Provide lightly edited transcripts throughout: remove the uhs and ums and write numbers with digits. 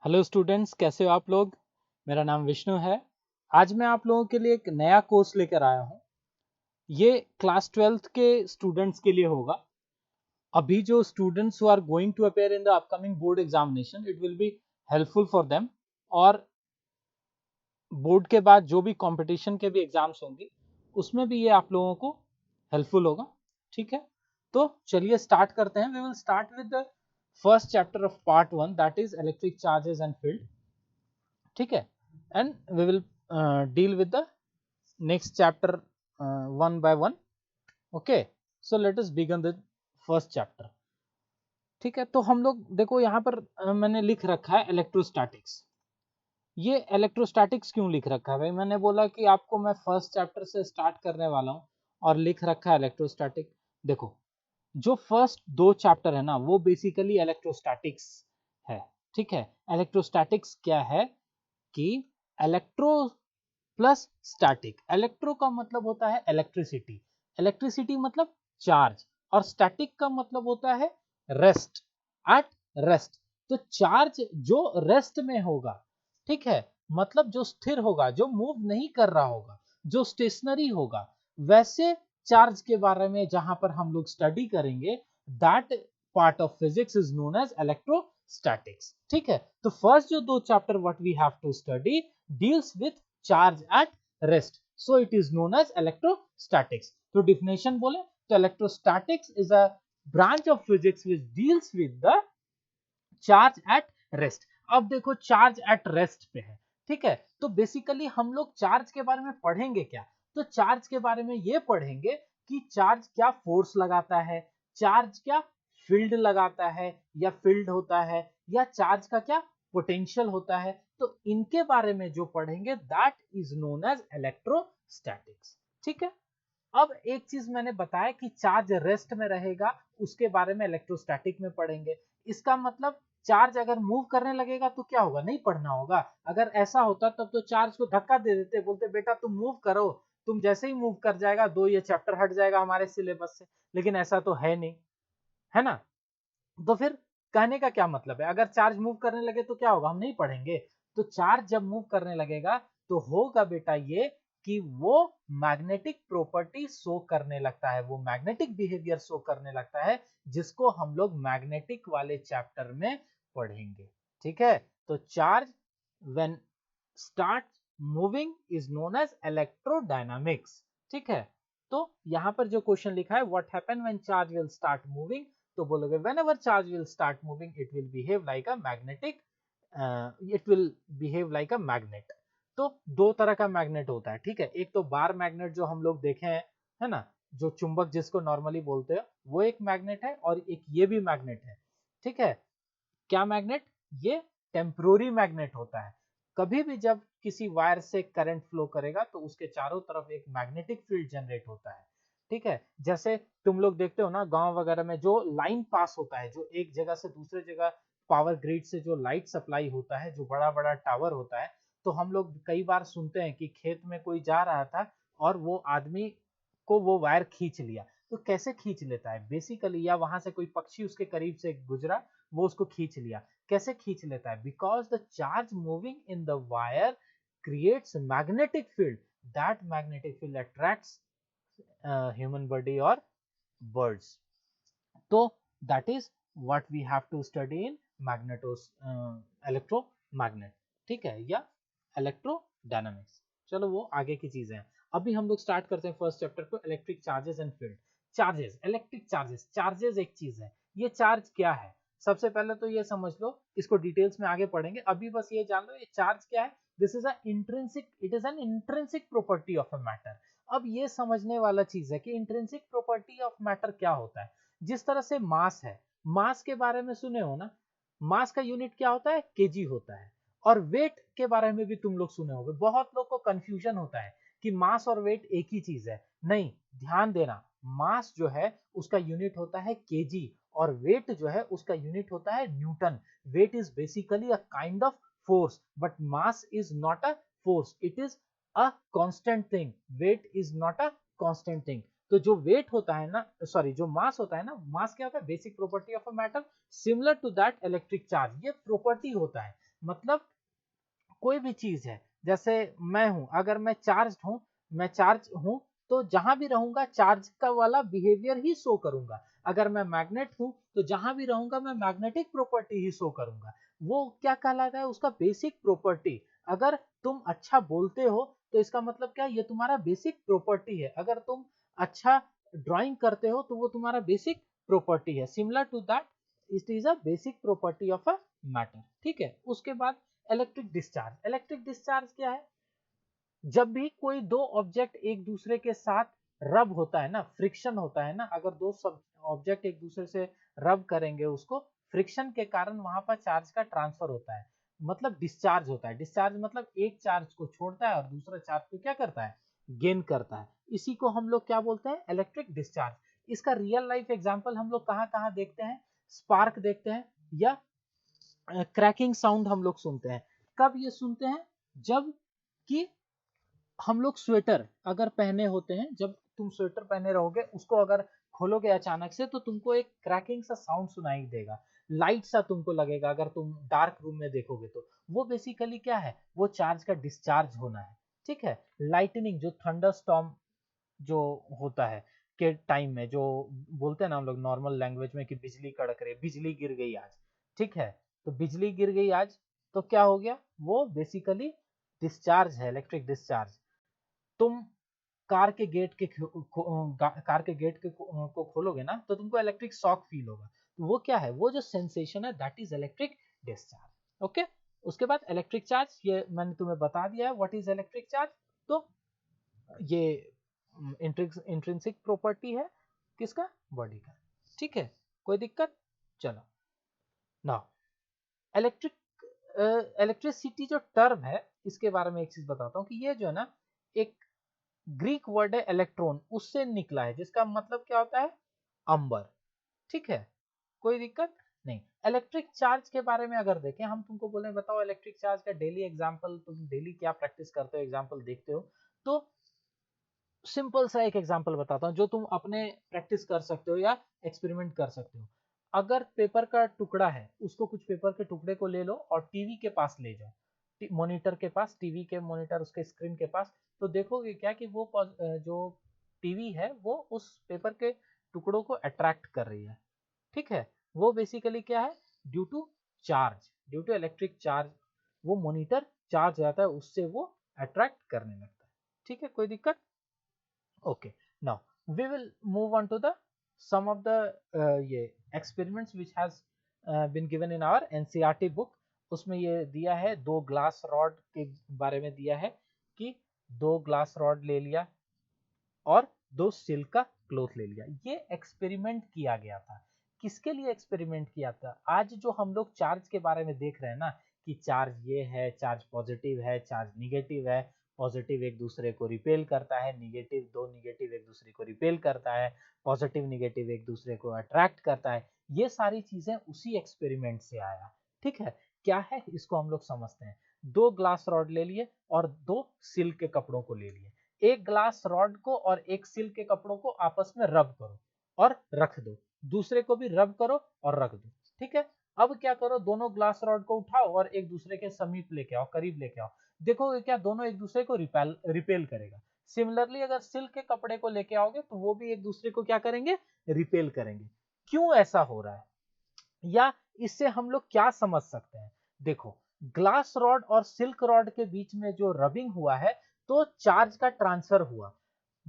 Hello students, कैसे हो आप लोग। मेरा नाम विष्णु है। आज मैं आप लोगों के लिए एक नया कोर्स लेकर आया हूँ। ये क्लास 12th के स्टूडेंट्स के लिए होगा। अभी जो students who are going to appear in the upcoming board examination, it will be helpful for them. और बोर्ड के बाद जो भी कंपटीशन के भी एग्जाम्स होंगे उसमें भी ये आप लोगों को हेल्पफुल होगा। ठीक है, तो चलिए स्टार्ट करते हैं। We will start with the first chapter of part 1, that is electric charges and field. ठीक है, and we will deal with the next chapter one by one. Okay, so let us begin the first chapter. ठीक है, तो हम लोग देखो यहाँ पर मैंने लिख रखा है इलेक्ट्रोस्टैटिक्स। ये इलेक्ट्रोस्टैटिक्स क्यों लिख रखा है भाई? मैंने बोला कि आपको मैं फर्स्ट चैप्टर से स्टार्ट करने वाला हूँ और लिख रखा है इलेक्ट्रोस्टैटिक। देखो, जो फर्स्ट दो चैप्टर है ना वो बेसिकली इलेक्ट्रोस्टैटिक्स है। ठीक है, इलेक्ट्रोस्टैटिक्स क्या है कि इलेक्ट्रो प्लस स्टैटिक। इलेक्ट्रो का मतलब होता है इलेक्ट्रिसिटी, इलेक्ट्रिसिटी मतलब चार्ज, और स्टैटिक का मतलब होता है रेस्ट, एट रेस्ट। तो चार्ज जो रेस्ट में होगा, ठीक है, मतलब जो स्थिर होगा, जो मूव नहीं कर रहा होगा, जो स्टेशनरी होगा, वैसे चार्ज के बारे में जहां पर हम लोग स्टडी करेंगे, that part of physics is known as electrostatics. ठीक है, तो फर्स्ट जो दो chapter what we have to study deals with charge at rest, so it is known as electrostatics. तो definition बोले तो electrostatics is a branch of physics which deals with the charge at rest. अब देखो charge at rest पे है। ठीक है, तो बेसिकली हम लोग चार्ज के बारे में पढ़ेंगे क्या? तो चार्ज के बारे में ये पढ़ेंगे कि चार्ज क्या फोर्स लगाता है, चार्ज क्या फील्ड लगाता है या फील्ड होता है, या चार्ज का क्या पोटेंशियल होता है। तो इनके बारे में जो पढ़ेंगे that is known as electrostatics. ठीक है, अब एक चीज मैंने बताया कि चार्ज रेस्ट में रहेगा, उसके बारे में इलेक्ट्रोस्टैटिक में पढ़ेंगे। इसका मतलब चार्ज अगर मूव करने लगेगा तो क्या होगा? नहीं पढ़ना होगा। अगर ऐसा होता तब तो चार्ज को धक्का दे देते, बोलते बेटा तुम मूव करो, तुम जैसे ही मूव कर जाएगा दो ये चैप्टर हट जाएगा हमारे सिलेबस से। लेकिन ऐसा तो है नहीं, है ना। तो फिर कहने का क्या मतलब है? अगर चार्ज मूव करने लगे तो क्या होगा? हम नहीं पढ़ेंगे। तो चार्ज जब मूव करने लगेगा तो होगा बेटा ये कि वो मैग्नेटिक प्रॉपर्टी शो करने लगता है, वो मैग्नेटिक बिहेवियर शो करने लगता है, जिसको हम लोग मैग्नेटिक वाले चैप्टर में पढ़ेंगे। ठीक है, तो charge when start moving is known as electrodynamics. ठीक है, तो यहां पर जो क्वेश्चन लिखा है what happen when charge will start moving, तो बोलोगे whenever charge will start moving it will behave like a magnetic, it will behave like a magnet। तो दो तरह का मैग्नेट होता है। ठीक है, एक तो बार मैग्नेट जो हम लोग देखे हैं, है ना, जो चुंबक जिसको नॉर्मली बोलते हैं, वो एक मैग्नेट है, और एक ये भी मैग्नेट है। ठीक है, क्या मैग्नेट? ये टेम्पोररी मैग्नेट होता है। कभी भी जब किसी वायर से करंट फ्लो करेगा तो उसके चारों तरफ एक मैग्नेटिक फील्ड जनरेट होता है। ठीक है, जैसे तुम लोग देखते हो ना गांव वगैरह में जो लाइन पास होता है, जो एक जगह से दूसरे जगह पावर ग्रिड से जो लाइट सप्लाई होता है, जो बड़ा बड़ा टावर होता है, तो हम लोग कई बार सुनते हैं कि खेत में कोई जा रहा था और वो आदमी को वो वायर खींच लिया। तो कैसे खींच लेता है बेसिकली, या वहां से कोई पक्षी उसके करीब से गुजरा, वो उसको खींच लिया। कैसे खींच लेता है? Because the charge moving in the wire creates magnetic field, that magnetic field attracts human body और बर्ड्स। तो that is what we have to study in magnetos electromagnet. ठीक है, या इलेक्ट्रोडायनामिक्स। चलो वो आगे की चीजें हैं। अभी हम लोग स्टार्ट करते हैं फर्स्ट चैप्टर को, electric charges and field. Charges, electric charges, charges एक चीज है। ये चार्ज क्या है? सबसे पहले तो ये समझ लो, इसको डिटेल्स में आगे पढ़ेंगे, अभी बस ये जान लो ये चार्ज क्या है। This is a intrinsic, it is an intrinsic property of a matter. अब ये समझने वाला चीज है कि इंट्रिंसिक प्रॉपर्टी ऑफ मैटर क्या होता है। जिस तरह से मास है, मास के बारे में सुने हो ना, मास का यूनिट क्या होता है? केजी होता है। और वेट के बारे में भी तुम लोग सुने होंगे। बहुत लोग को कंफ्यूजन होता है कि मास और वेट एक ही चीज है। नहीं, ध्यान देना, मास जो है उसका यूनिट होता है केजी, और वेट जो है उसका यूनिट होता है Newton. Weight is basically a kind of force, but mass is not a force, it is a constant thing. Weight is not a constant thing. तो जो वेट होता है ना, सॉरी, जो मास होता है ना, मास क्या होता है? Basic property of a matter. Similar to that electric charge, ये प्रॉपर्टी होता है। मतलब कोई भी चीज है, जैसे मैं हूं, अगर मैं चार्ज हूं तो जहां भी रहूंगा चार्ज का वाला बिहेवियर ही शो करूंगा। अगर मैं मैग्नेट हूं तो जहां भी रहूंगा मैं मैग्नेटिक प्रॉपर्टी ही शो करूंगा। वो क्या कहलाता है, उसका बेसिक प्रॉपर्टी। अगर तुम अच्छा बोलते हो तो इसका मतलब क्या, ये तुम्हारा बेसिक प्रॉपर्टी है। अगर तुम अच्छा ड्राइंग करते हो तो वो तुम्हारा बेसिक प्रॉपर्टी है। Similar to that it is a basic property of a matter. ठीक है, उसके बाद इलेक्ट्रिक डिस्चार्ज। इलेक्ट्रिक डिस्चार्ज क्या है, जब भी कोई दो ऑब्जेक्ट एक दूसरे के साथ रब होता है ना, फ्रिक्शन होता है ना, अगर दो सब ऑब्जेक्ट एक दूसरे से रब करेंगे, उसको फ्रिक्शन के कारण वहां पर चार्ज का ट्रांसफर होता है, मतलब डिस्चार्ज होता है। डिस्चार्ज मतलब एक चार्ज को छोड़ता है और दूसरा चार्ज को क्या करता है, गेन करता है। इसी को हम लोग क्या बोलते हैं, इलेक्ट्रिक डिस्चार्ज। इसका रियल लाइफ एग्जांपल हम लोग कहाँ कहाँ देखते हैं, स्पार्क देखते हैं या क्रैकिंग साउंड हम लोग सुनते हैं। कब ये सुनते हैं, जब कि हम लोग स्वेटर अगर पहने होते हैं, जब तुम स्वेटर पहने रहोगे, उसको अगर खोलोगे अचानक से तो तुमको एक क्रैकिंग सा साउंड सुनाई देगा, लाइट सा तुमको लगेगा। अगर तुम डार्क रूम में देखोगे तो वो बेसिकली क्या है, वो चार्ज का डिस्चार्ज होना है। ठीक है, लाइटनिंग जो थंडर स्टॉर्म जो होता है के टाइम में, जो बोलते हैं ना हम लोग नॉर्मल लैंग्वेज में कि बिजली कड़क रही, बिजली गिर गई आज। ठीक है, तो बिजली गिर गई आज तो क्या हो गया, वो बेसिकली डिस्चार्ज है, इलेक्ट्रिक डिस्चार्ज। तुम कार के गेट के कार के गेट को खोलोगे ना तो तुमको इलेक्ट्रिक शॉक फील होगा। तो वो क्या है, वो जो सेंसेशन है that is electric discharge. Okay, उसके बाद इलेक्ट्रिक चार्ज, ये मैंने तुम्हें बता दिया है व्हाट इज इलेक्ट्रिक चार्ज। तो ये इंट्रिंसिक प्रॉपर्टी है किसका, बॉडी का। ठीक है, कोई दिक्कत। चलो नाउ इलेक्ट्रिक इलेक्ट्रिसिटी जो टर्म है, इसके बारे में एक चीज बताता हूँ कि ये जो है ना, एक ग्रीक वर्ड है इलेक्ट्रॉन, उससे निकला है, जिसका मतलब क्या होता है, अंबर। ठीक है, कोई दिक्कत नहीं। इलेक्ट्रिक चार्ज के बारे में अगर देखें, हम तुमको बोले बताओ इलेक्ट्रिक चार्ज का डेली एग्जांपल, तुम डेली क्या प्रैक्टिस करते हो, एग्जांपल देखते हो, तो सिंपल सा एक एग्जांपल बताता हूँ जो तुम अपने प्रैक्टिस कर सकते हो या एक्सपेरिमेंट कर सकते हो। अगर पेपर का टुकड़ा है, उसको कुछ पेपर के टुकड़े को ले लो और टीवी के पास ले जाओ, मॉनिटर के पास, टीवी के मॉनिटर उसके स्क्रीन के पास, तो देखोगे क्या कि वो जो टीवी है वो उस पेपर के टुकड़ों को अट्रैक्ट कर रही है। ठीक है, वो बेसिकली क्या है, due to charge, due to electric charge, वो मॉनिटर चार्ज रहता है, उससे वो अट्रैक्ट करने लगता है। ठीक है, कोई दिक्कत। Okay, now we will move on to the some of the ये experiments which has been given in our NCERT book। उसमें ये दिया है, दो ग्लास रॉड के बारे में दिया है कि दो ग्लास रॉड ले लिया और दो सिल्क का क्लोथ ले लिया। ये एक्सपेरिमेंट किया गया था, किसके लिए एक्सपेरिमेंट किया था, आज जो हम लोग चार्ज के बारे में देख रहे हैं ना, कि चार्ज ये है, चार्ज पॉजिटिव है, चार्ज निगेटिव है, पॉजिटिव एक दूसरे को रिपेल करता है, निगेटिव दो निगेटिव एक दूसरे को रिपेल करता है, पॉजिटिव निगेटिव एक दूसरे को अट्रैक्ट करता है, ये सारी चीजें उसी एक्सपेरिमेंट से आया। ठीक है, क्या है इसको हम लोग समझते हैं। दो ग्लास रॉड ले लिए और दो सिल्क के कपड़ों को ले लिए, एक ग्लास रॉड को और एक सिल्क के कपड़ों को आपस में रब करो और रख दो, दूसरे को भी रब करो और रख दो। ठीक है, अब क्या करो, दोनों ग्लास रॉड को उठाओ और एक दूसरे के समीप लेके आओ, करीब लेके आओ, देखोगे क्या दोनों एक दूसरे को रिपेल करेगा। सिमिलरली अगर सिल्क के कपड़े को लेके आओगे तो वो भी एक दूसरे को क्या करेंगे, रिपेल करेंगे। क्यों ऐसा हो रहा है, या इससे हम लोग क्या समझ सकते हैं। देखो, ग्लास रॉड और सिल्क रॉड के बीच में जो रबिंग हुआ है तो चार्ज का ट्रांसफर हुआ।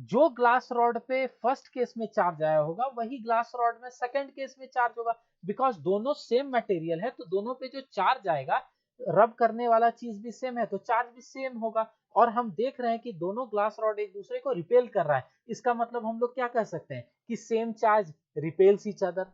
जो ग्लास रॉड पे फर्स्ट केस में चार्ज आया होगा वही ग्लास रॉड में सेकंड केस में चार्ज होगा, बिकॉज दोनों सेम मटेरियल है तो दोनों पे जो चार्ज आएगा, रब करने वाला चीज भी सेम है तो चार्ज भी सेम होगा। और हम देख रहे हैं कि दोनों ग्लास रॉड एक दूसरे को रिपेल कर रहा है, इसका मतलब हम लोग क्या कह सकते हैं कि same charge repels each other.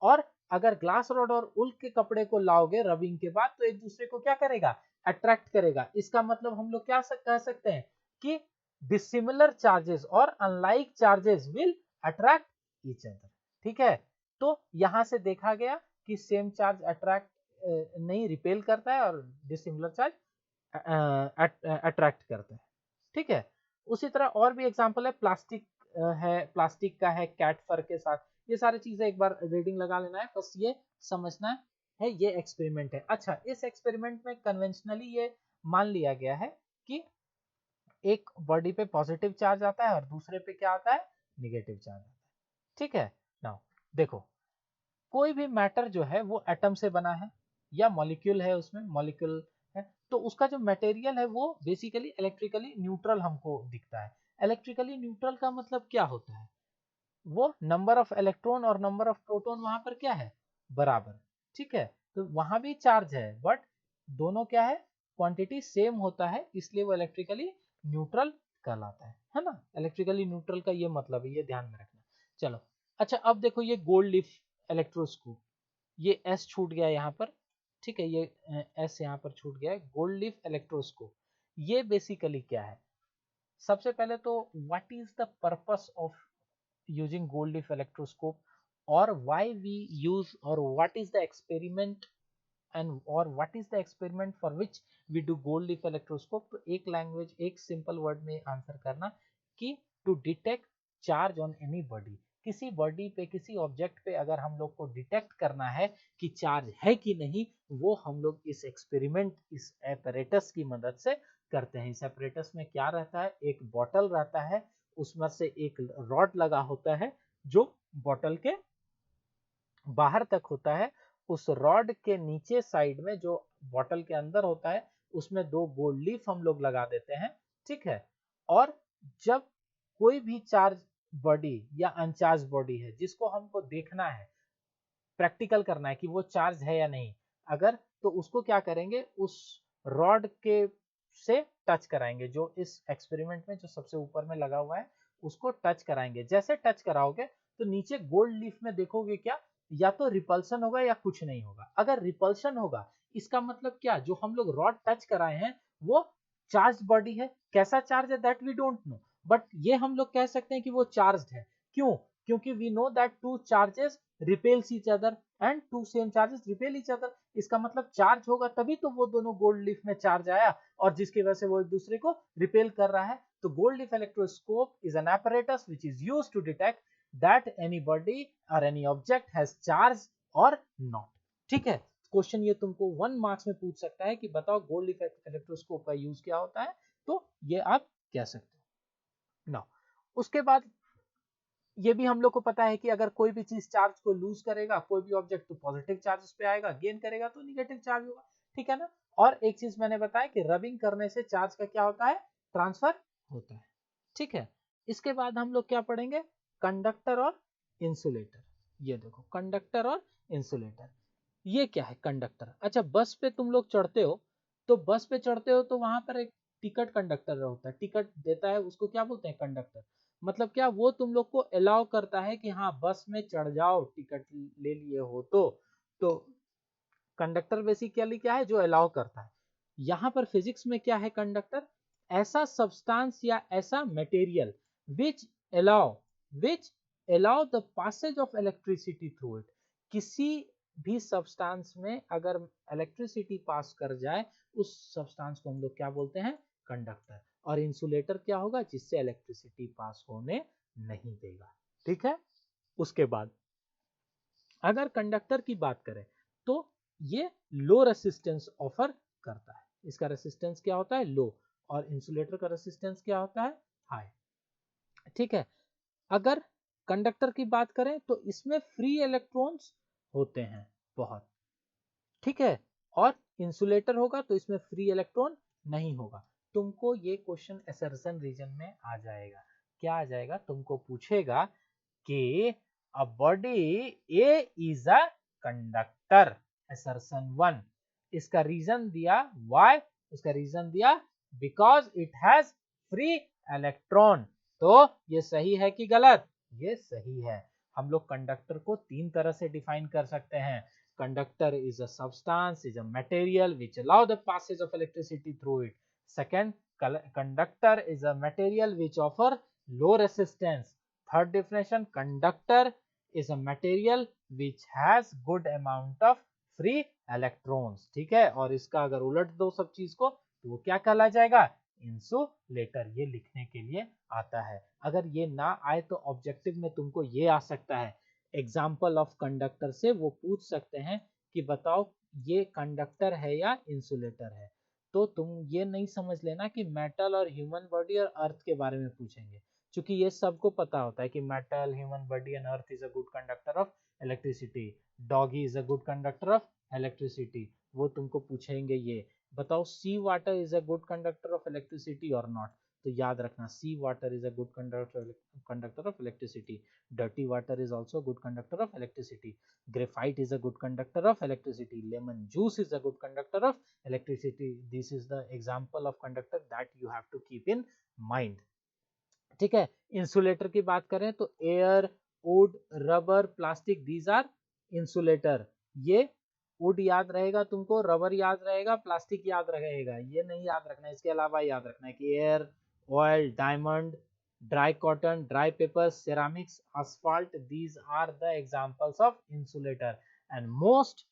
और अगर ग्लास रॉड और उल के कपड़े को लाओगे रबिंग के बाद तो एक दूसरे को क्या करेगा, अट्रैक्ट करेगा। इसका मतलब हम लोग क्या कह सकते हैं कि dissimilar charges और unlike charges will attract each other। ठीक है, तो यहां से देखा गया कि सेम चार्ज अट्रैक्ट नहीं रिपेल करता है और डिसिमिलर चार्ज अट्रैक्ट करता है। ठीक है, उसी तरह और भी एग्जांपल है, प्लास्टिक है, प्लास्टिक का है कैट फर के साथ। ये सारी चीजें एक बार रीडिंग लगा लेना है, बस ये समझना है है ये एक्सपेरिमेंट है। अच्छा, इस एक्सपेरिमेंट में कन्वेंशनली ये मान लिया गया है कि एक बॉडी पे पॉजिटिव चार्ज आता है और दूसरे पे क्या आता है, निगेटिव चार्ज आता है। ठीक है, नाउ देखो, कोई भी मैटर जो है वो एटम से बना है या मॉलिक्यूल है, उसमें मॉलिक्यूल है, तो उसका जो मटेरियल है वो बेसिकली इलेक्ट्रिकली न्यूट्रल हमको दिखता है। इलेक्ट्रिकली न्यूट्रल का मतलब क्या होता है, वो नंबर ऑफ इलेक्ट्रॉन और नंबर ऑफ प्रोटॉन वहां पर क्या है, बराबर। ठीक है, तो वहां भी चार्ज है बट दोनों क्या है, क्वांटिटी सेम होता है, इसलिए वो इलेक्ट्रिकली न्यूट्रल कहलाता है ना। इलेक्ट्रिकली न्यूट्रल का ये मतलब है, ये ध्यान में रखना। चलो, अच्छा अब देखो ये गोल्ड लीफ इलेक्ट्रोस्कोप, ये एस छूट गया यहाँ पर, ठीक है, ये एस यहाँ पर छूट गया है। गोल्ड लीफ इलेक्ट्रोस्कोप ये बेसिकली क्या है, सबसे पहले तो what is the purpose of using gold leaf electroscope or why we use or what is the experiment and or what is the experiment for which we do gold leaf electroscope। तो एक language, एक simple word में answer करना कि to detect charge on any body, किसी body पे किसी object पे अगर हम लोग को डिटेक्ट करना है कि चार्ज है कि नहीं, वो हम लोग इस एक्सपेरिमेंट, इस एपरेटस की मदद से करते हैं। इस एपरेटस में क्या रहता है, एक बॉटल रहता है, उसमें से एक रॉड लगा होता है जो बॉटल के बाहर तक होता है। उस रॉड के नीचे साइड में जो बॉटल के अंदर होता है उसमें 2 गोल्ड लीफ हम लोग लगा देते हैं। ठीक है, और जब कोई भी चार्ज बॉडी या अनचार्ज बॉडी है जिसको हमको देखना है, प्रैक्टिकल करना है कि वो चार्ज है या नहीं, अगर तो उसको क्या करेंगे, उस रॉड के से टच कराएंगे, जो इस एक्सपेरिमेंट में जो सबसे ऊपर में लगा हुआ है उसको टच कराएंगे। जैसे टच कराओगे तो नीचे गोल्ड लीफ में देखोगे क्या, या तो रिपल्शन होगा या कुछ नहीं होगा। अगर रिपल्शन होगा इसका मतलब क्या, जो हम लोग रॉड टच कराए हैं वो चार्ज बॉडी है। कैसा चार्ज है that we don't know, but ये हम लोग कह सकते हैं कि वो चार्ज है। क्यों, क्योंकि we know that two charges repels each other and two same charges repel each other. इसका मतलब चार्ज होगा तभी तो वो दोनों गोल्ड लीफ में चार्ज आया और जिसकी वजह से वो एक दूसरे को रिपेल कर रहा है। तो gold leaf electroscope is an apparatus which is used to detect that any body or any object has charge or not। ठीक है, क्वेश्चन ये तुमको 1 मार्क्स में पूछ सकता है कि बताओ गोल्ड लीफ इलेक्ट्रोस्कोप का यूज क्या होता है, तो ये आप कह सकते हो ना। उसके बाद ये भी हम लोग को पता है कि अगर कोई भी चीज चार्ज को लूज करेगा, कोई भी ऑब्जेक्ट, तो पॉजिटिव चार्ज उस पे आएगा, गेन करेगा तो निगेटिव चार्ज होगा। ठीक है ना। और एक चीज मैंने बताया कि रबिंग करने से चार्ज का क्या होता है, ट्रांसफर होता है। ठीक है, इसके बाद हम लोग क्या पढ़ेंगे, कंडक्टर और इंसुलेटर। ये देखो कंडक्टर और इंसुलेटर, ये क्या है कंडक्टर। अच्छा, बस पे तुम लोग चढ़ते हो, तो बस पे चढ़ते हो तो वहां पर एक टिकट कंडक्टर होता है, टिकट देता है, उसको क्या बोलते हैं, कंडक्टर। मतलब क्या, वो तुम लोग को अलाउ करता है कि हाँ बस में चढ़ जाओ, टिकट ले लिए हो तो कंडक्टर बेसिकली क्या है, जो अलाउ करता है। यहां पर फिजिक्स में क्या है कंडक्टर, ऐसा सब्सटेंस या ऐसा material which allow which allow the passage of electricity through it. किसी भी सब्सटेंस में अगर इलेक्ट्रिसिटी पास कर जाए, उस सब्सटेंस को हम लोग क्या बोलते हैं, कंडक्टर। और इंसुलेटर क्या होगा, जिससे इलेक्ट्रिसिटी पास होने नहीं देगा। ठीक है, उसके बाद अगर कंडक्टर की बात करें तो ये लो रेसिस्टेंस ऑफर करता है, इसका रेसिस्टेंस क्या होता है, लो, और इंसुलेटर का रेसिस्टेंस क्या होता है, हाई। ठीक है, अगर कंडक्टर की बात करें तो इसमें फ्री इलेक्ट्रॉन्स होते हैं बहुत। ठीक है, और इंसुलेटर होगा तो इसमें फ्री इलेक्ट्रॉन नहीं होगा। तुमको ये क्वेश्चन असर्शन रीजन में आ जाएगा। क्या आ जाएगा, तुमको पूछेगा कि a body A is a conductor, assertion 1। इसका रीजन दिया why, उसका रीजन दिया because it has free electron। तो ये सही है कि गलत, ये सही है। हम लोग कंडक्टर को 3 तरह से डिफाइन कर सकते हैं। Conductor is a substance, is a material which allow the passage of electricity through it। Second, conductor is a material which offer low resistance। Third definition, conductor is a material which has good amount of free electrons। ठीक है, और इसका अगर उलट दो सब चीज को तो वो क्या कहला जाएगा, इंसुलेटर। ये लिखने के लिए आता है। अगर ये ना आए तो ऑब्जेक्टिव में तुमको ये आ सकता है, एग्जाम्पल ऑफ कंडक्टर से वो पूछ सकते हैं कि बताओ ये कंडक्टर है या इंसुलेटर है। तो तुम ये नहीं समझ लेना कि मेटल और ह्यूमन बॉडी और अर्थ के बारे में पूछेंगे, क्योंकि ये सबको पता होता है कि metal, human body and earth is a good conductor of electricity, doggy is a good conductor of electricity, वो तुमको पूछेंगे ये। बताओ sea water is a good conductor of electricity और नॉट, तो याद रखना sea water is a good conductor of electricity, dirty water is also a good conductor of electricity, graphite is a good conductor of electricity, lemon juice is a good conductor of electricity. This is the example of conductor that you have to keep in mind. ठीक है, insulator की बात करें तो air, wood, rubber, plastic, these are insulator. ये wood याद रहेगा तुमको, रबर याद रहेगा, प्लास्टिक याद रहेगा, ये नहीं याद रखना। इसके अलावा याद रखना है कि air, oil, diamond, dry cotton, dry paper, ceramics, asphalt, these are the examples of insulator, and most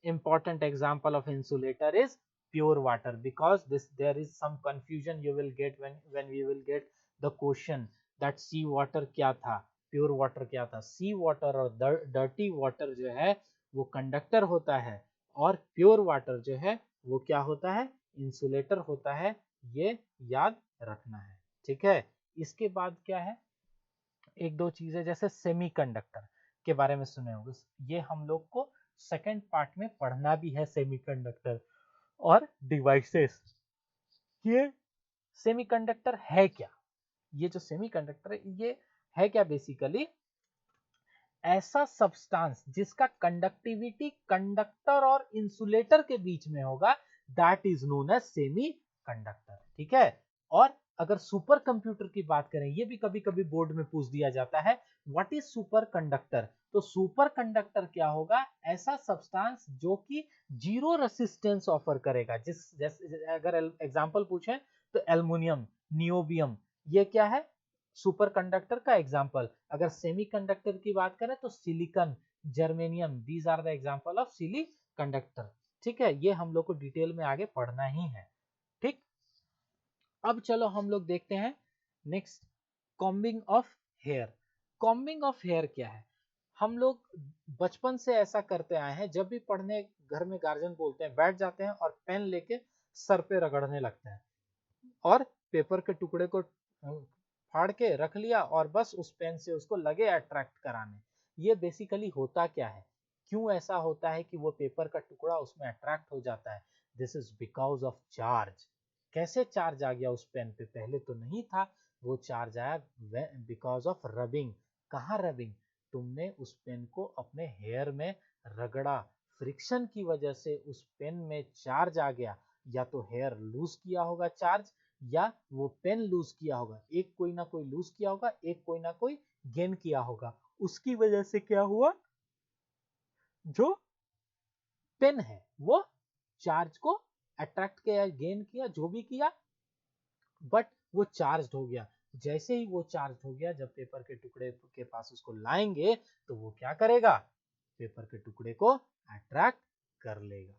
important example of insulator is pure water, because this there is some confusion you will get when we will get the question that sea water क्या था, pure water क्या था। sea water और dirty water जो है वो conductor होता है, और प्योर वाटर जो है वो क्या होता है, इंसुलेटर होता है, ये याद रखना है। ठीक है, इसके बाद क्या है, एक दो चीजें जैसे सेमीकंडक्टर के बारे में सुने होंगे, ये हम लोग को सेकंड पार्ट में पढ़ना भी है, सेमीकंडक्टर और डिवाइसेस। ये सेमीकंडक्टर है क्या, ये जो सेमीकंडक्टर है ये है क्या, बेसिकली ऐसा सब्सटेंस जिसका कंडक्टिविटी कंडक्टर और इंसुलेटर के बीच में होगा, that is known as semiconductor. ठीक है, और अगर सुपर कंप्यूटर की बात करें, ये भी कभी कभी बोर्ड में पूछ दिया जाता है, व्हाट इज सुपर कंडक्टर। तो सुपर कंडक्टर क्या होगा, ऐसा सब्सटेंस जो कि जीरो रेसिस्टेंस ऑफर करेगा। जैसे अगर एग्जांपल पूछें तो एल्युमिनियम, नियोबियम, ये क्या है, सुपर कंडक्टर का एग्जाम्पल। अगर सेमीकंडक्टर की बात करें तो silicon, germanium, these are the example of semiconductor. ठीक है, ये हम लोग को डिटेल में आगे पढ़ना ही है। ठीक, अब चलो हम लोग देखते हैं next, combing of hair. Combing of hair क्या है, हम लोग बचपन से ऐसा करते आए हैं, जब भी पढ़ने घर में गार्जियन बोलते हैं बैठ जाते हैं और पेन लेके सर पे रगड़ने लगते हैं, और पेपर के टुकड़े को फाड़ के रख लिया और बस उस पेन से उसको लगे अट्रैक्ट कराने। ये बेसिकली होता क्या है, क्यों ऐसा होता है कि वो पेपर का टुकड़ा उसमें अट्रैक्ट हो जाता है, this is because of charge. कैसे चार्ज आ गया उस पेन पे, पहले तो नहीं था, वो चार्ज आया बिकॉज ऑफ रबिंग। कहाँ रबिंग, तुमने उस पेन को अपने हेयर में रगड़ा, फ्रिक्शन की वजह से उस पेन में चार्ज आ गया, या तो हेयर लूज किया होगा चार्ज, या वो पेन लूज किया होगा, एक कोई ना कोई लूज किया होगा, एक कोई ना कोई गेन किया होगा, उसकी वजह से क्या हुआ, जो पेन है वो चार्ज को अट्रैक्ट किया, गेन किया, जो भी किया, बट वो चार्ज हो गया। जैसे ही वो चार्ज हो गया, जब पेपर के टुकड़े के पास उसको लाएंगे तो वो क्या करेगा, पेपर के टुकड़े को अट्रैक्ट कर लेगा।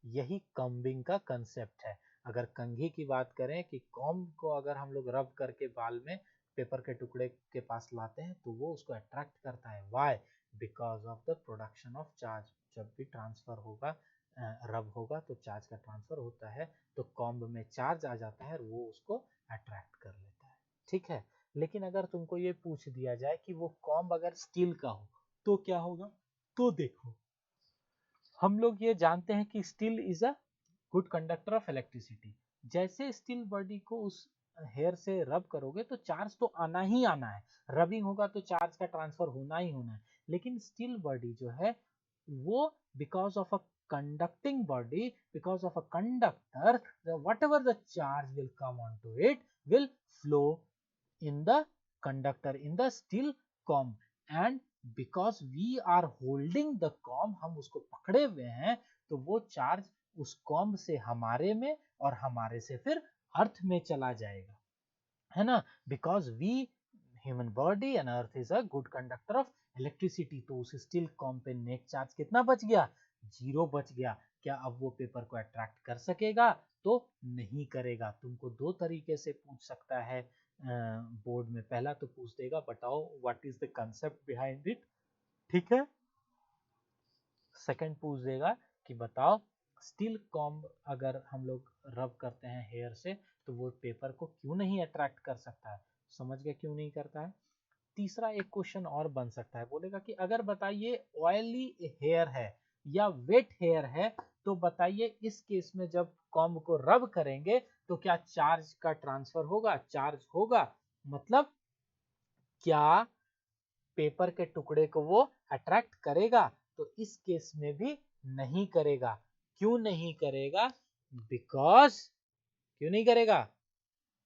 यही कॉम्बिंग का कंसेप्ट है। अगर कंघी की बात करें कि कॉम्ब को अगर हम लोग रब करके बाल में पेपर के टुकड़े के पास लाते हैं तो वो उसको अट्रैक्ट करता है, why, because of the production of charge. जब भी ट्रांसफर होगा, रब होगा तो चार्ज का ट्रांसफर होता है, तो कॉम्ब में चार्ज आ जाता है और वो उसको अट्रैक्ट कर लेता है। ठीक है, लेकिन अगर तुमको ये पूछ दिया जाए कि वो कॉम्ब अगर स्टील का हो तो क्या होगा, तो देखो हम लोग ये जानते हैं कि steel is a good conductor of electricity. जैसे स्टील बॉडी को उस हेयर से रब करोगे तो चार्ज तो आना ही आना है, रबिंग होगा तो चार्ज का ट्रांसफर होना ही होना है। लेकिन स्टील बॉडी जो है वो because of a conducting body, because of a conductor, whatever the charge will come onto it will flow in the conductor, in the steel comb, and because we are holding the comb, हम उसको पकड़े हुए हैं, तो वो charge उस comb से हमारे में और हमारे से फिर अर्थ में चला जाएगा, है ना। Because we human body and earth is a good conductor of electricity, तो उस स्टील कॉम्ब पे नेट चार्ज कितना बच गया, जीरो बच गया। क्या अब वो पेपर को अट्रैक्ट कर सकेगा, तो नहीं करेगा। तुमको दो तरीके से पूछ सकता है बोर्ड में, पहला तो पूछ देगा बताओ what is the concept behind it, ठीक है। सेकंड पूछ देगा कि बताओ स्टील कॉम्ब अगर हम लोग रब करते हैं हेयर से तो वो पेपर को क्यों नहीं अट्रैक्ट कर सकता है? समझ गए क्यों नहीं करता है? तीसरा एक क्वेश्चन और बन सकता है, बोलेगा कि अगर बताइए ऑयली हेयर है या वेट हेयर है तो बताइए इस केस में जब कॉम्ब को रब करेंगे तो क्या चार्ज का ट्रांसफर होगा, चार्ज होगा, मतलब क्या पेपर के टुकड़े को वो अट्रैक्ट करेगा? तो इस केस में भी नहीं करेगा। क्यों नहीं करेगा? बिकॉज क्यों नहीं करेगा?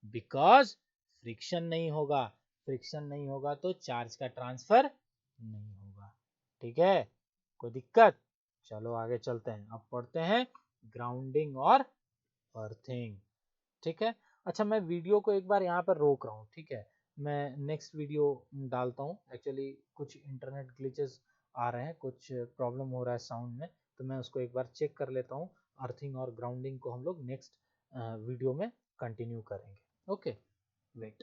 बिकॉज फ्रिक्शन नहीं होगा। फ्रिक्शन नहीं होगा तो चार्ज का ट्रांसफर नहीं होगा। ठीक है, कोई दिक्कत? चलो आगे चलते हैं, अब पढ़ते हैं ग्राउंडिंग और अर्थिंग। ठीक है, अच्छा मैं वीडियो को एक बार यहाँ पर रोक रहा हूँ, ठीक है, मैं नेक्स्ट वीडियो डालता हूँ। एक्चुअली कुछ इंटरनेट ग्लिचेस आ रहे हैं, कुछ प्रॉब्लम हो रहा है साउंड में, तो मैं उसको एक बार चेक कर लेता हूँ। अर्थिंग और ग्राउंडिंग को हम लोग नेक्स्ट वीडियो में कंटिन्यू करेंगे। Okay, wait.